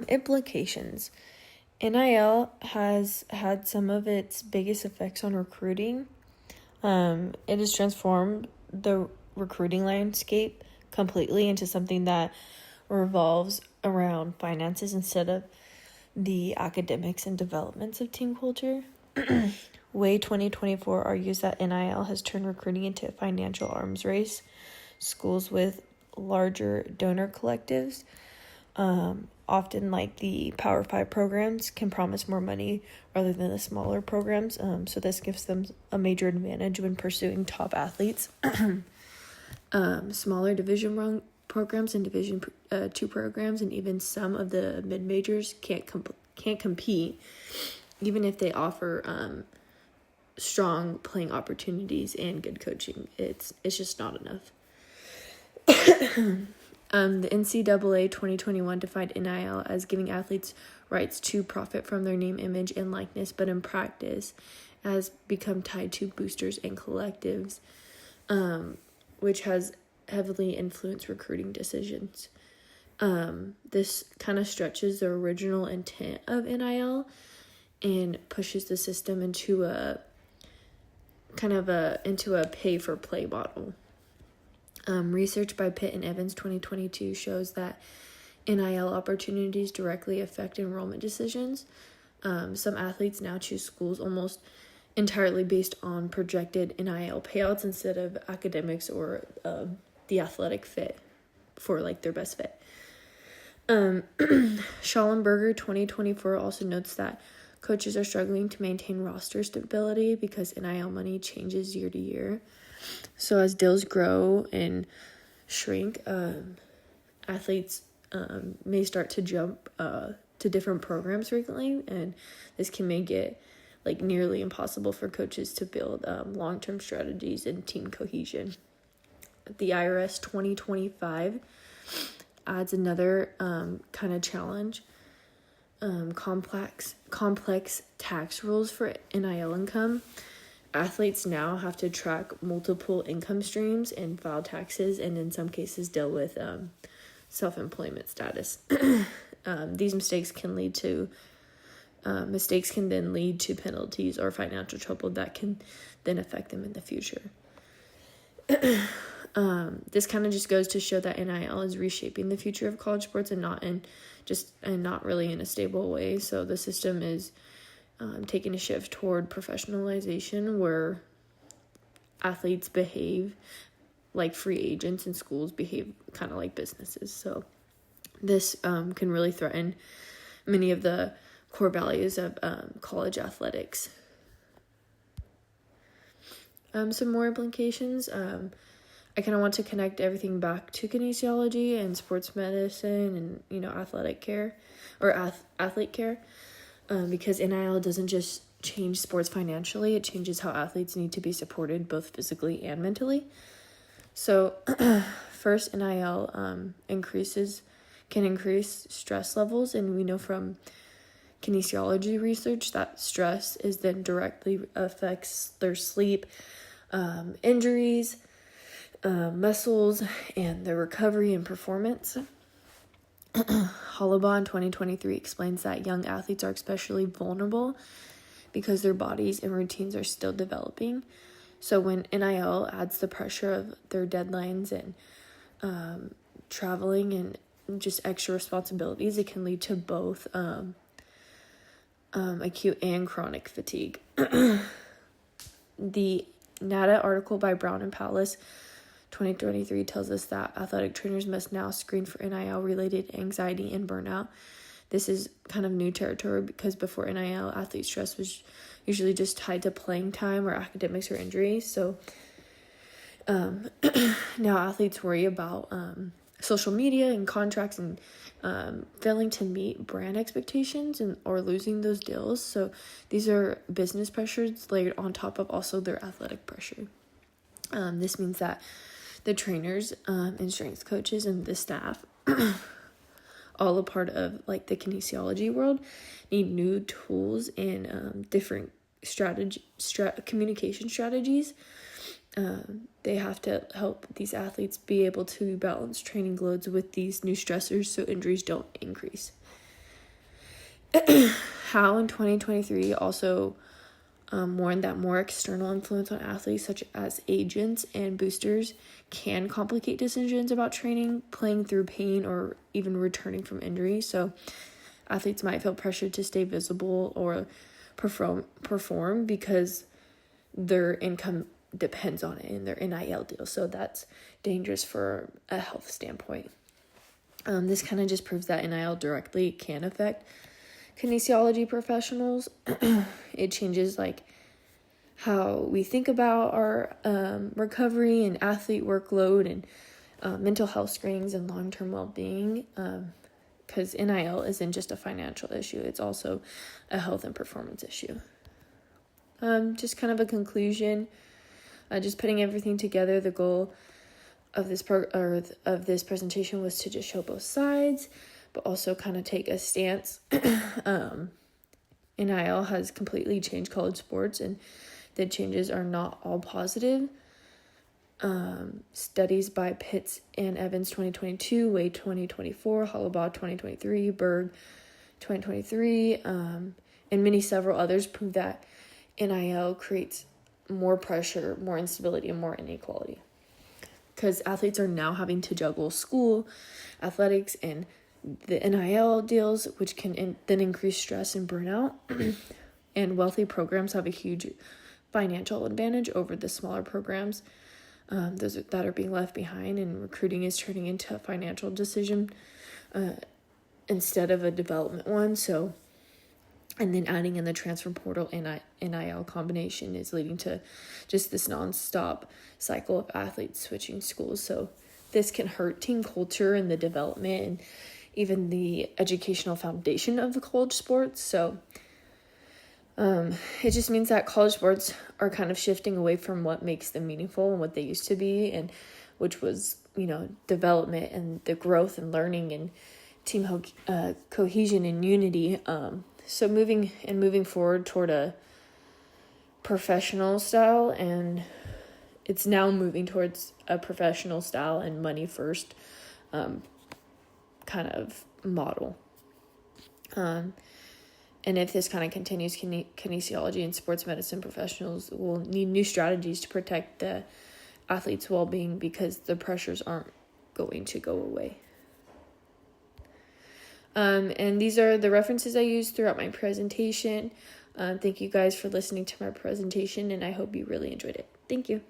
Implications. NIL has had some of its biggest effects on recruiting. It has transformed the recruiting landscape completely into something that revolves around finances instead of the academics and developments of team culture. Way 2024 argues that NIL has turned recruiting into a financial arms race. Schools with larger donor collectives, often like the Power 5 programs, can promise more money rather than the smaller programs. So this gives them a major advantage when pursuing top athletes. Smaller Division 1 programs and Division 2 programs and even some of the mid-majors can't compete, even if they offer strong playing opportunities and good coaching. It's just not enough. The NCAA 2021 defined NIL as giving athletes rights to profit from their name, image, and likeness, but in practice has become tied to boosters and collectives, which has heavily influenced recruiting decisions. This kind of stretches the original intent of NIL and pushes the system into a pay-for-play model. Research by Pitt and Evans 2022 shows that NIL opportunities directly affect enrollment decisions. Some athletes now choose schools almost entirely based on projected NIL payouts instead of academics or the athletic fit for like their best fit. Schallenberger 2024 also notes that coaches are struggling to maintain roster stability because NIL money changes year to year. So as deals grow and shrink, athletes may start to jump to different programs frequently, and this can make it like nearly impossible for coaches to build long-term strategies and team cohesion. The IRS 2025 adds another kind of challenge. Complex tax rules for NIL income. Athletes now have to track multiple income streams and file taxes, and in some cases deal with self-employment status. These mistakes can then lead to penalties or financial trouble that can then affect them in the future. This kind of just goes to show that NIL is reshaping the future of college sports and not really in a stable way. So the system is taking a shift toward professionalization, where athletes behave like free agents and schools behave kind of like businesses. So this can really threaten many of the core values of college athletics. Some more implications. I kind of want to connect everything back to kinesiology and sports medicine and, athletic care or athlete care. Because NIL doesn't just change sports financially, it changes how athletes need to be supported both physically and mentally. So first, NIL can increase stress levels, and we know from kinesiology research that stress is then directly affects their sleep, injuries, muscles, and their recovery and performance. Hollabaugh in 2023 explains that young athletes are especially vulnerable because their bodies and routines are still developing. So when NIL adds the pressure of their deadlines and traveling and just extra responsibilities, it can lead to both acute and chronic fatigue. The NADA article by Brown and Palace 2023 tells us that athletic trainers must now screen for NIL-related anxiety and burnout. This is kind of new territory because before NIL, athlete stress was usually just tied to playing time or academics or injuries. So now athletes worry about social media and contracts and failing to meet brand expectations or losing those deals. So these are business pressures layered on top of also their athletic pressure. This means that the trainers and strength coaches and the staff, all a part of like the kinesiology world, need new tools and different communication strategies. They have to help these athletes be able to balance training loads with these new stressors so injuries don't increase. How in 2023 also warned that more external influence on athletes, such as agents and boosters, can complicate decisions about training, playing through pain, or even returning from injury. So athletes might feel pressured to stay visible or perform because their income depends on it in their NIL deal. So that's dangerous for a health standpoint. This kind of just proves that NIL directly can affect kinesiology professionals. It changes like how we think about our recovery and athlete workload and mental health screenings and long-term well-being, because NIL isn't just a financial issue, it's also a health and performance issue. Just kind of a conclusion, just putting everything together. The goal of this of this presentation was to just show both sides, but also kind of take a stance. NIL has completely changed college sports, and the changes are not all positive. Studies by Pitts and Evans 2022, Wade 2024, Hollabaugh 2023, Berg 2023, and several others prove that NIL creates more pressure, more instability, and more inequality. Because athletes are now having to juggle school, athletics, and the NIL deals, which can then increase stress and burnout. And wealthy programs have a huge financial advantage over the smaller programs, those that are being left behind, and recruiting is turning into a financial decision instead of a development one. So, and then adding in the transfer portal and NIL combination is leading to just this nonstop cycle of athletes switching schools. So this can hurt team culture and the development and even the educational foundation of the college sports. So it just means that college sports are kind of shifting away from what makes them meaningful and what they used to be, and which was, development and the growth and learning and team cohesion and unity. So moving forward toward a professional style, and it's now moving towards a professional style and money first kind of model. And if this kind of continues, kinesiology and sports medicine professionals will need new strategies to protect the athlete's well-being, because the pressures aren't going to go away. And these are the references I used throughout my presentation. Thank you guys for listening to my presentation, and I hope you really enjoyed it. Thank you.